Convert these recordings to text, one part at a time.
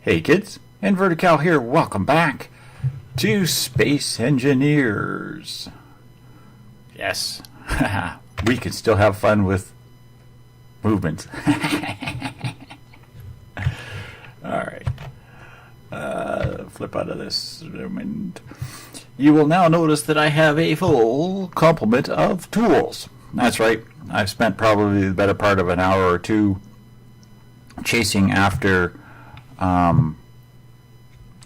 Hey kids, Invertical here. Welcome back to Space Engineers. Yes, we can still have fun with movements. Alright, flip out of this. And you will now notice that I have a full complement of tools. That's right, I've spent probably the better part of an hour or two chasing after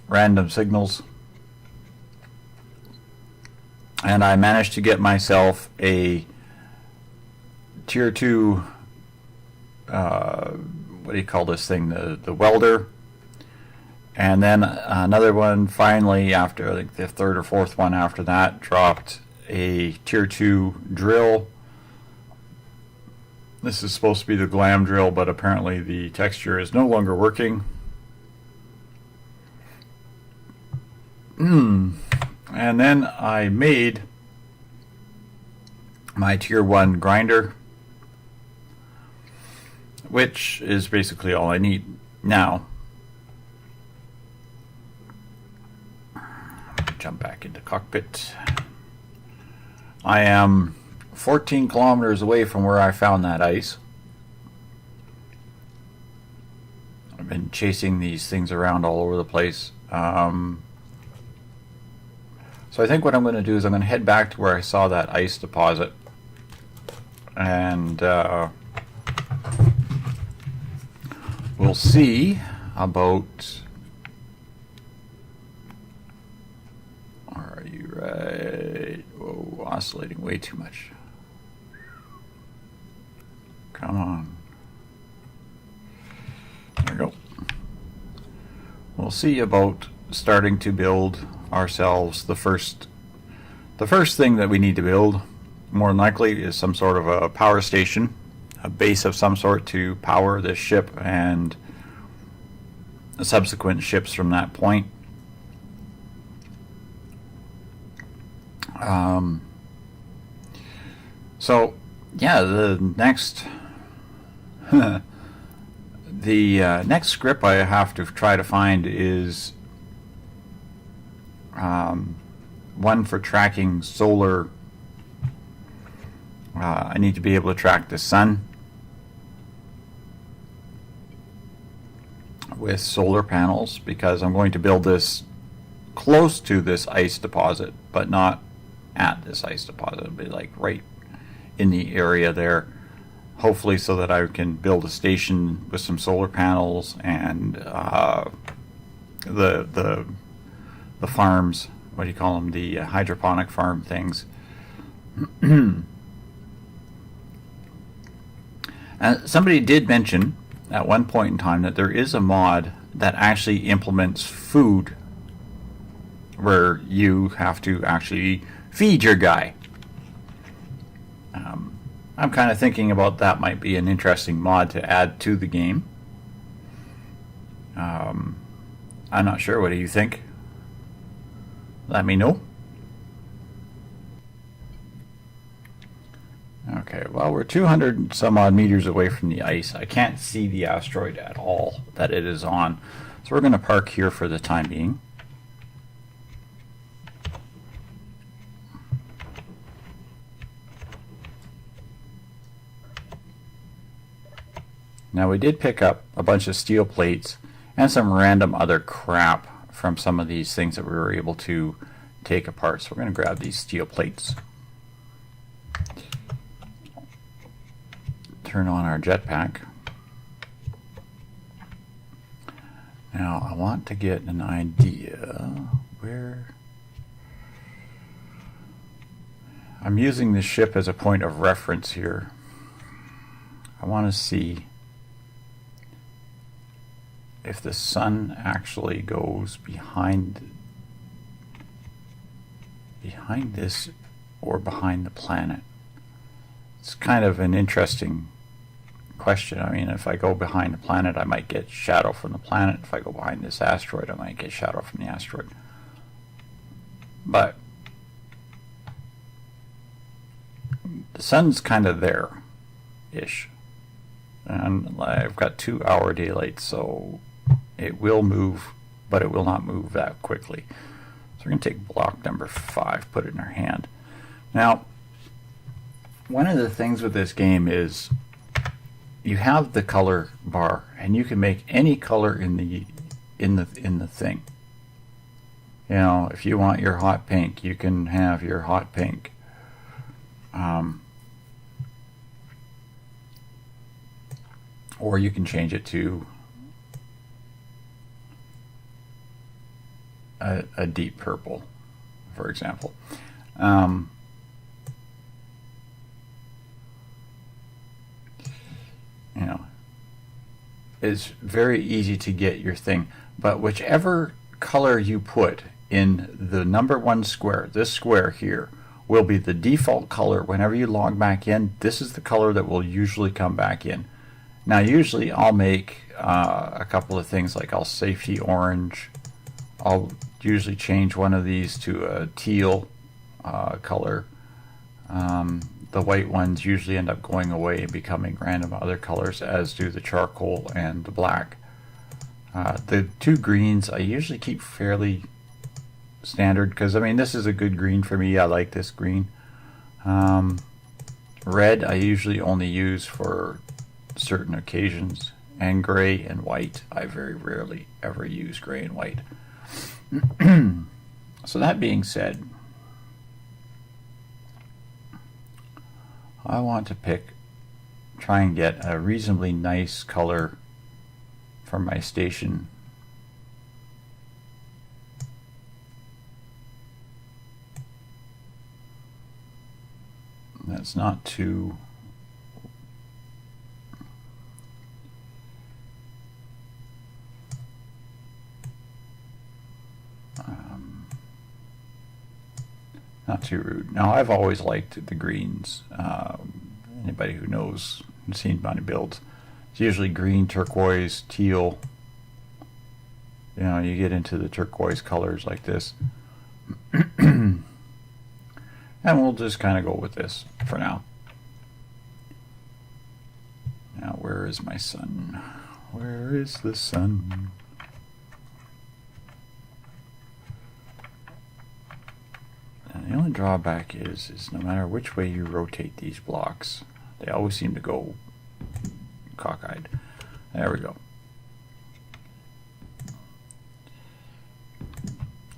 random signals, and I managed to get myself a tier 2 what do you call this thing, the welder, and then another one finally after like the third or fourth one after that dropped a tier 2 drill. This is supposed to be the glam drill, but apparently the texture is no longer working. And then I made my tier 1 grinder, which is basically all I need. Now, jump back into cockpit. I am 14 kilometers away from where I found that ice. I've been chasing these things around all over the place. So I think what I'm going to do is I'm going to head back to where I saw that ice deposit, and we'll see about... Are you right? Whoa, oscillating way too much. Come on. There we go. We'll see about starting to build ourselves the first thing that we need to build, more than likely, is some sort of a power station, a base of some sort to power this ship and the subsequent ships from that point. So yeah, the next next script I have to try to find is one for tracking solar. I need to be able to track the sun with solar panels, because I'm going to build this close to this ice deposit, but not at this ice deposit. It'll be like right in the area there, hopefully, so that I can build a station with some solar panels and the farms, what do you call them, the hydroponic farm things. Somebody did mention at one point in time that there is a mod that actually implements food, where you have to actually feed your guy. I'm kind of thinking about that might be an interesting mod to add to the game. I'm not sure. What do you think? Let me know. Okay, well, we're 200 some odd meters away from the ice. I can't see the asteroid at all that it is on, so we're going to park here for the time being. Now, we did pick up a bunch of steel plates and some random other crap from some of these things that we were able to take apart. So we're going to grab these steel plates. Turn on our jetpack. Now, I want to get an idea where... I'm using this ship as a point of reference here. I want to see if the sun actually goes behind this or behind the planet. It's kind of an interesting question. I mean, if I go behind the planet, I might get shadow from the planet. If I go behind this asteroid, I might get shadow from the asteroid. But the sun's kind of there-ish. And I've got 2 hour daylight, so it will move, but it will not move that quickly. So we're going to take block number 5, put it in our hand. Now, one of the things with this game is you have the color bar, and you can make any color in the thing. You know, if you want your hot pink, you can have your hot pink. Or you can change it to a deep purple, for example. You know, it's very easy to get your thing, but whichever color you put in the number 1 square, this square here, will be the default color whenever you log back in. This is the color that will usually come back in. Now usually I'll make a couple of things, like I'll safety orange. I'll usually change one of these to a teal color. The white ones usually end up going away and becoming random other colors, as do the charcoal and the black. The 2 greens I usually keep fairly standard, because I mean, this is a good green for me. I like this green. Red I usually only use for certain occasions, and gray and white I very rarely ever use gray and white. So that being said, I want to try and get a reasonably nice color for my station. That's not too rude. Now, I've always liked the greens. Anybody who knows, seen my builds, it's usually green, turquoise, teal. You know, you get into the turquoise colors like this. And we'll just kind of go with this for now. Now, where is my sun? Where is the sun? And the only drawback is no matter which way you rotate these blocks, they always seem to go cockeyed. There we go.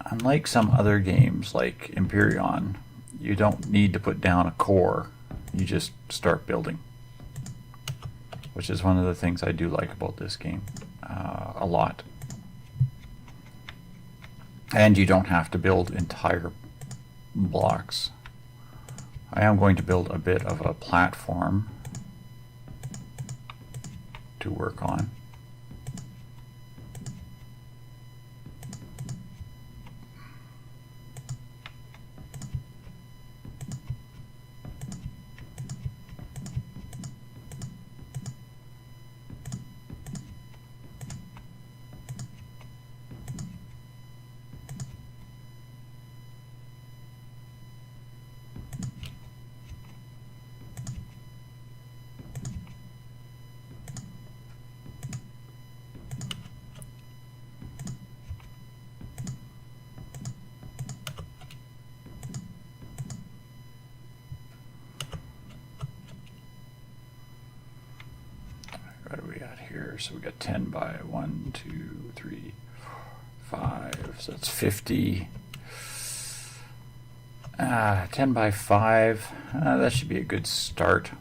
Unlike some other games like Empyrean, you don't need to put down a core. You just start building, which is one of the things I do like about this game a lot. And you don't have to build entire blocks. I am going to build a bit of a platform to work on. What do we got here? So we got 10 by 1, 2, 3, 5. So that's 50. 10 by 5. That should be a good start.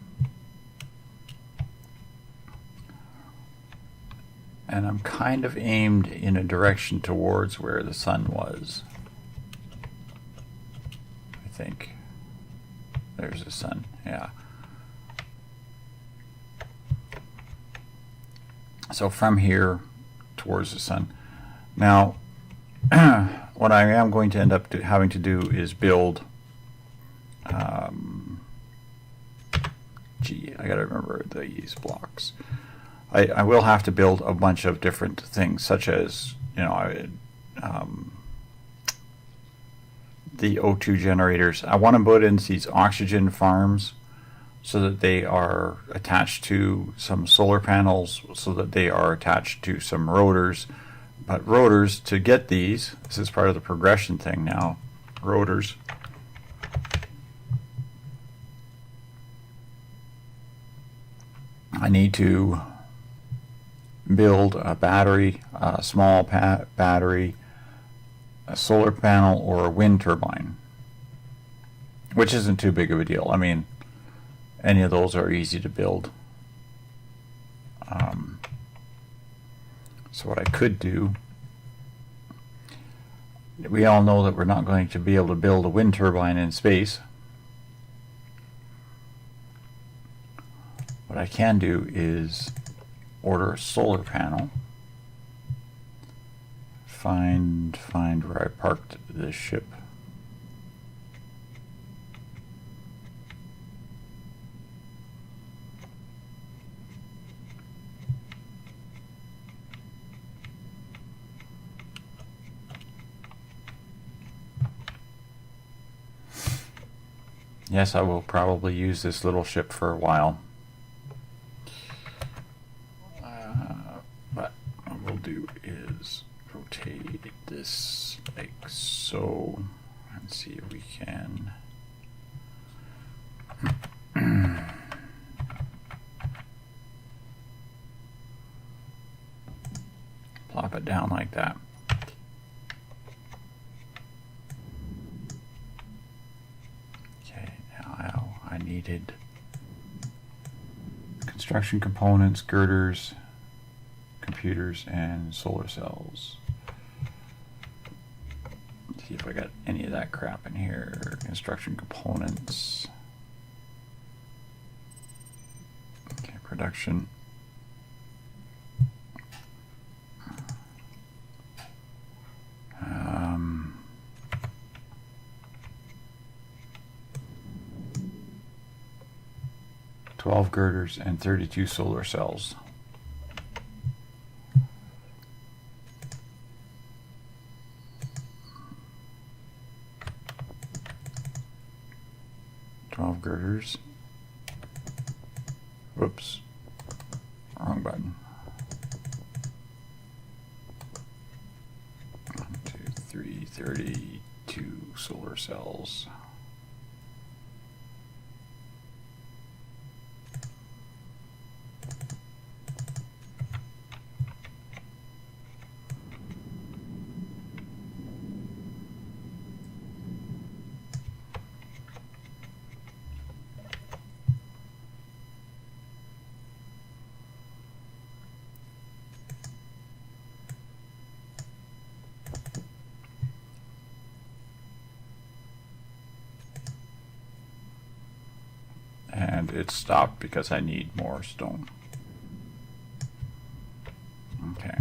And I'm kind of aimed in a direction towards where the sun was. I think. There's the sun, yeah. So from here towards the sun. Now, what I am going to end up having to do is build. I got to remember these blocks. I will have to build a bunch of different things, such as, you know, the O2 generators. I want to put in these oxygen farms so that they are attached to some solar panels, so that they are attached to some rotors, But rotors, to get these, this is part of the progression thing now, rotors. I need to build a battery, a small battery, a solar panel, or a wind turbine, which isn't too big of a deal. I mean, any of those are easy to build. So what I could do, we all know that we're not going to be able to build a wind turbine in space. What I can do is order a solar panel, find where I parked this ship. Yes, I will probably use this little ship for a while. But what we'll do is rotate this like so and see if we can plop it down like that. I needed construction components, girders, computers, and solar cells. Let's see if I got any of that crap in here. Construction components. Okay, production. 12 girders and 32 solar cells. Girders. Whoops. Wrong button. 1, 2, 3, 32 solar cells. And it stopped because I need more stone. Okay.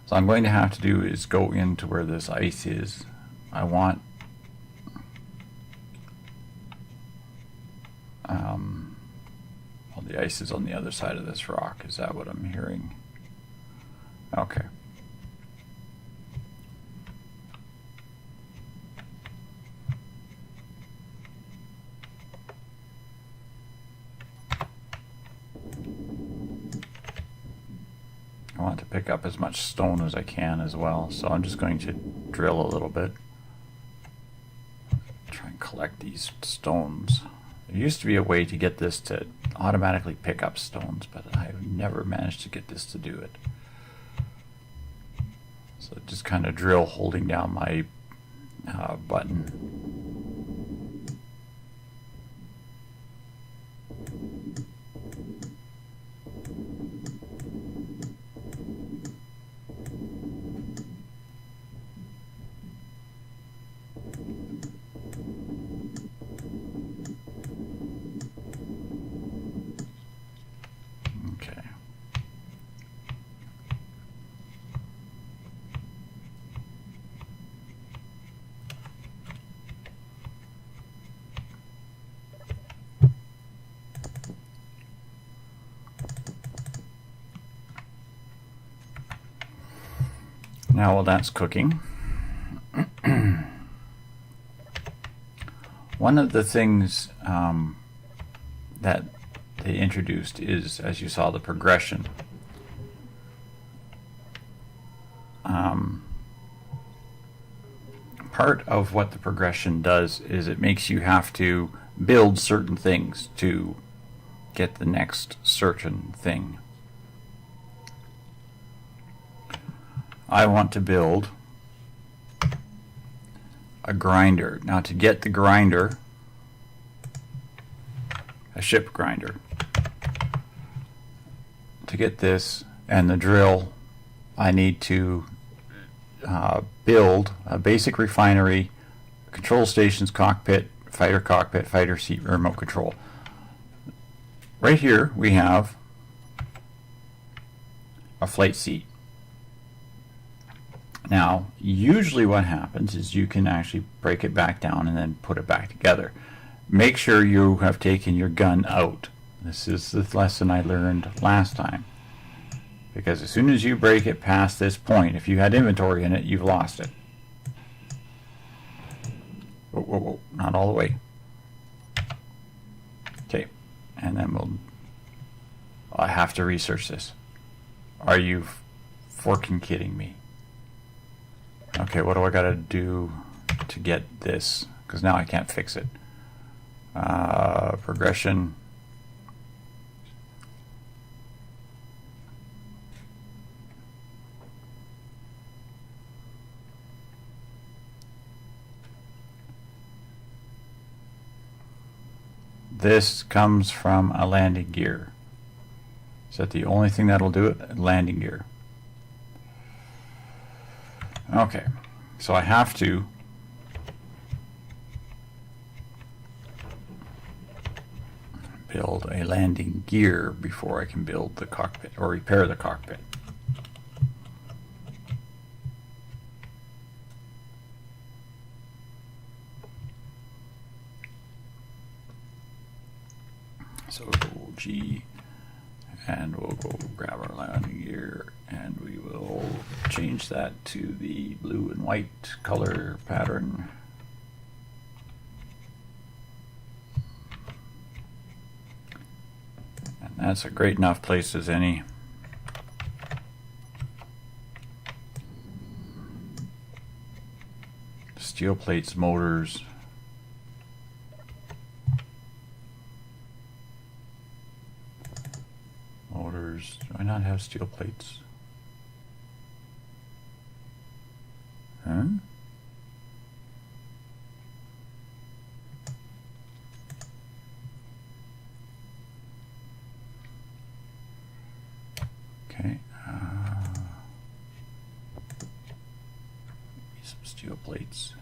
So I'm going to have to do is go into where this ice is. I want well, the ice is on the other side of this rock. Is that what I'm hearing? Okay. I want to pick up as much stone as I can as well, so I'm just going to drill a little bit. Try and collect these stones. There used to be a way to get this to automatically pick up stones, but I've never managed to get this to do it. So just kind of drill holding down my button. Now while that's cooking, one of the things that they introduced is, as you saw, the progression. part of what the progression does is it makes you have to build certain things to get the next certain thing. I want to build a grinder. Now to get the grinder, a ship grinder, to get this and the drill, I need to build a basic refinery, control stations, cockpit, fighter seat, remote control. Right here we have a flight seat. Now, usually what happens is you can actually break it back down and then put it back together. Make sure you have taken your gun out. This is the lesson I learned last time. Because as soon as you break it past this point, if you had inventory in it, you've lost it. Whoa, whoa, whoa. Not all the way. Okay, and then I have to research this. Are you forking kidding me? Okay, what do I gotta do to get this? Because now I can't fix it. Progression. This comes from a landing gear. Is that the only thing that'll do it? Landing gear. Okay, so I have to build a landing gear before I can build the cockpit or repair the cockpit. So we'll go G and we'll go grab our landing gear and we will change that to the blue and white color pattern. And that's a great enough place as any. Steel plates, motors. Do I not have steel plates? Huh? Okay. Some steel plates.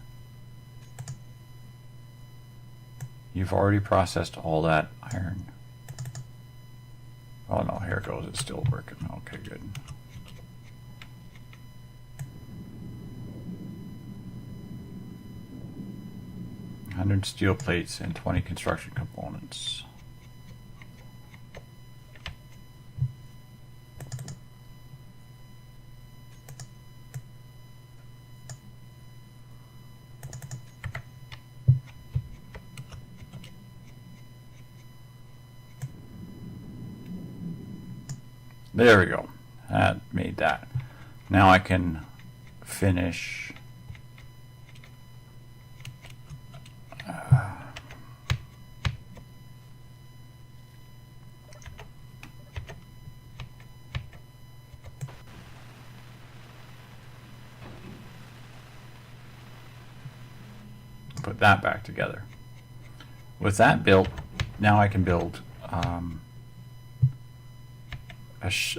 You've already processed all that iron. Oh no, here it goes, it's still working. Okay, good. $100 steel plates and 20 construction components. There we go. That made that. Now I can finish put that back together. With that built, now I can build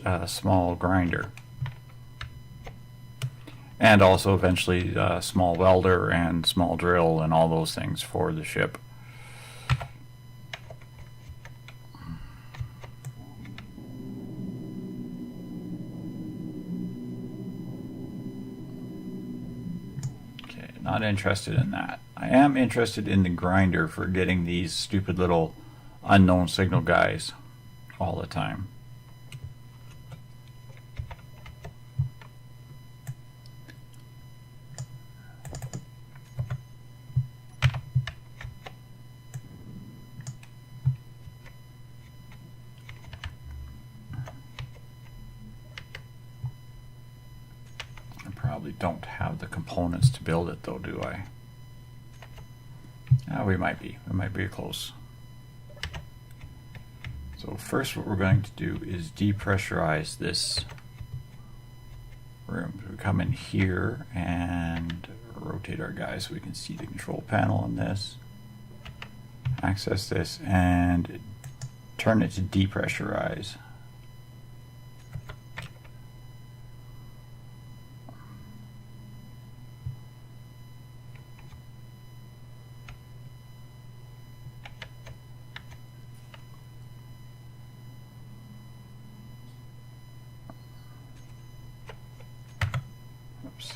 a small grinder, and also eventually a small welder and small drill and all those things for the ship. Okay, not interested in that. I am interested in the grinder for getting these stupid little unknown signal guys all the time. probably don't have the components to build it though, do I? We might be. We might be close. So first what we're going to do is depressurize this room. So we come in here and rotate our guy so we can see the control panel on this. Access this and turn it to depressurize. Oops.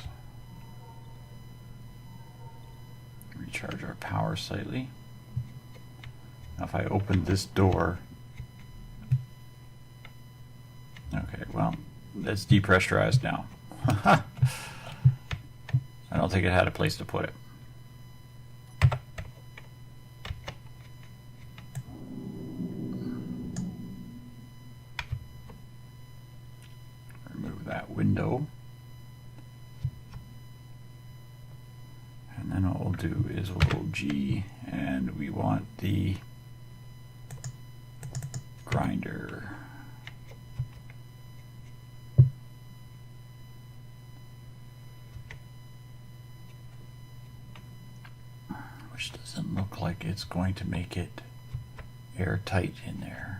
Recharge our power slightly. Now if I open this door, okay, well, it's depressurized now. I don't think it had a place to put it. Remove that window. And then what we'll do is we'll go G, and we want the grinder. Which doesn't look like it's going to make it airtight in there.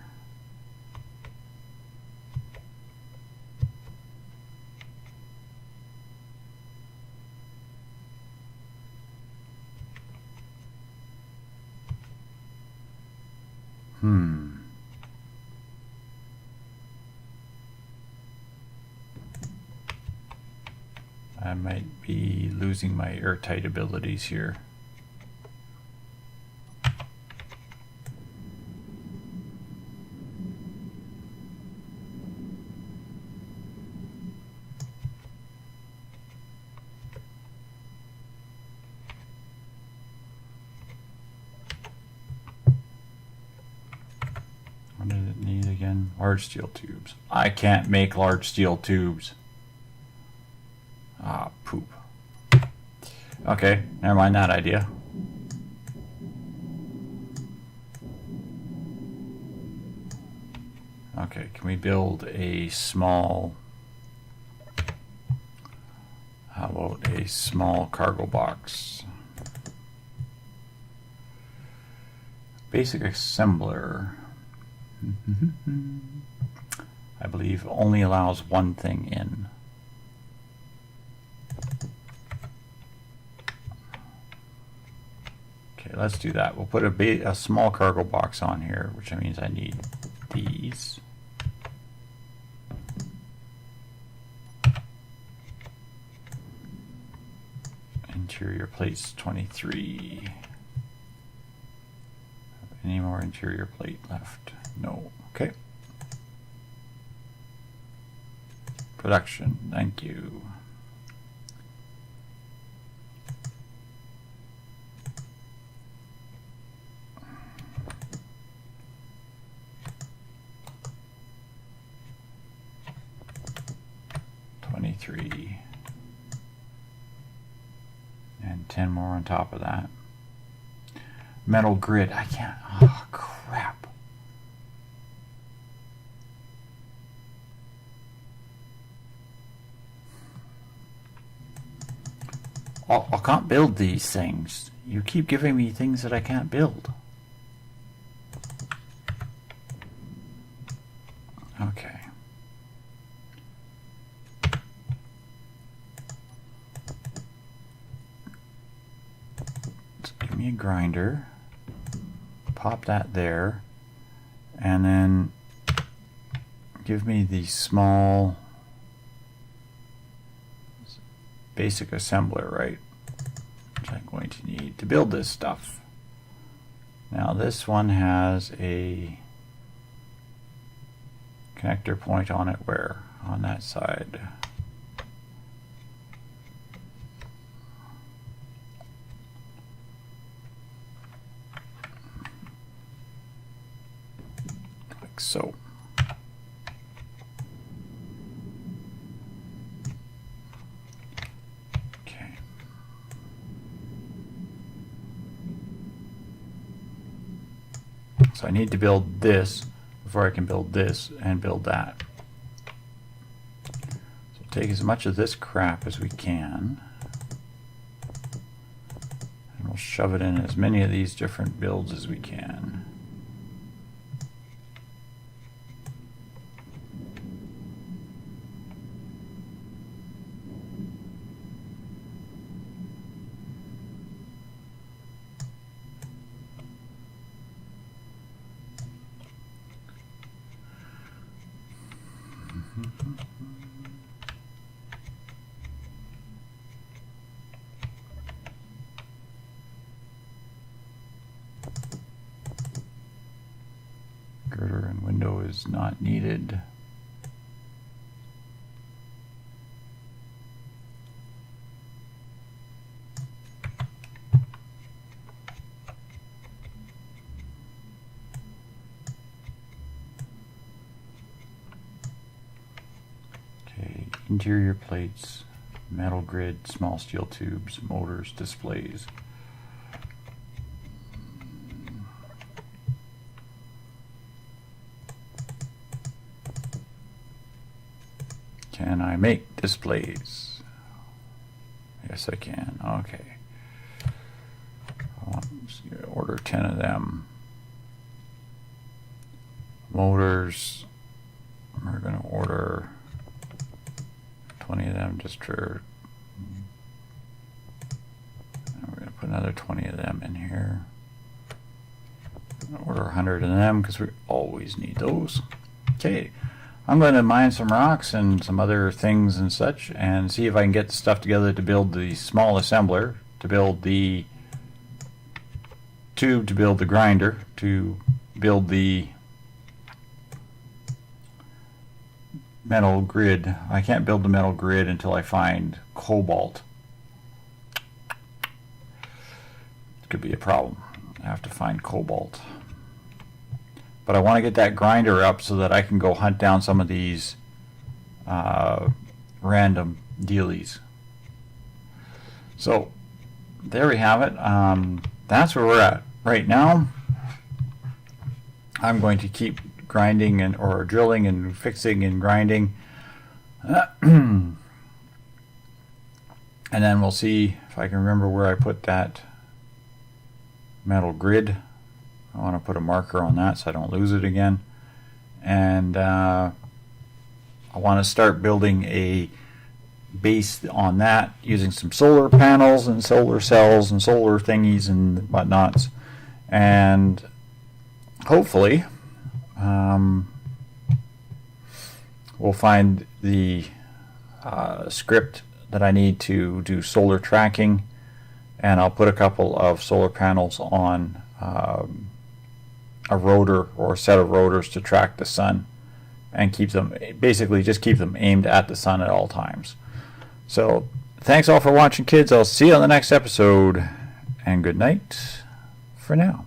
I might be losing my airtight abilities here. What did it need again? Large steel tubes. I can't make large steel tubes. Ah, poop. Okay, never mind that idea. Okay, can we build a small... How about a small cargo box? Basic assembler. I believe only allows one thing in. Okay, let's do that. We'll put a small cargo box on here, which means I need these. Interior plates 23. Any more interior plate left? No. Okay. Production. Thank you. And 10 more on top of that. Metal grid. I can't. Oh, crap. I can't build these things. You keep giving me things that I can't build. Okay. So give me a grinder. Pop that there. And then give me the small basic assembler, right? Which I'm going to need to build this stuff. Now this one has a connector point on it. Where? On that side. Like so. So I need to build this before I can build this and build that. So take as much of this crap as we can. And we'll shove it in as many of these different builds as we can. Girder and window is not needed. Okay, interior plates, metal grid, small steel tubes, motors, displays. Can I make displays? Yes, I can. Okay. Order 10 of them. Motors, we're going to order 20 of them just for. And we're going to put another 20 of them in here. Order 100 of them because we always need those. Okay. I'm going to mine some rocks and some other things and such and see if I can get the stuff together to build the small assembler, to build the tube, to build the grinder, to build the metal grid. I can't build the metal grid until I find cobalt. It could be a problem. I have to find cobalt. But I want to get that grinder up so that I can go hunt down some of these random dealies. So there we have it. That's where we're at right now. I'm going to keep grinding and or drilling and fixing and grinding, and then we'll see if I can remember where I put that metal grid. I want to put a marker on that so I don't lose it again. And I want to start building a base on that using some solar panels and solar cells and solar thingies and whatnots. And hopefully we'll find the script that I need to do solar tracking, and I'll put a couple of solar panels on a rotor or a set of rotors to track the sun and keep them, basically just keep them aimed at the sun at all times. So thanks all for watching, kids. I'll see you on the next episode, and good night for now.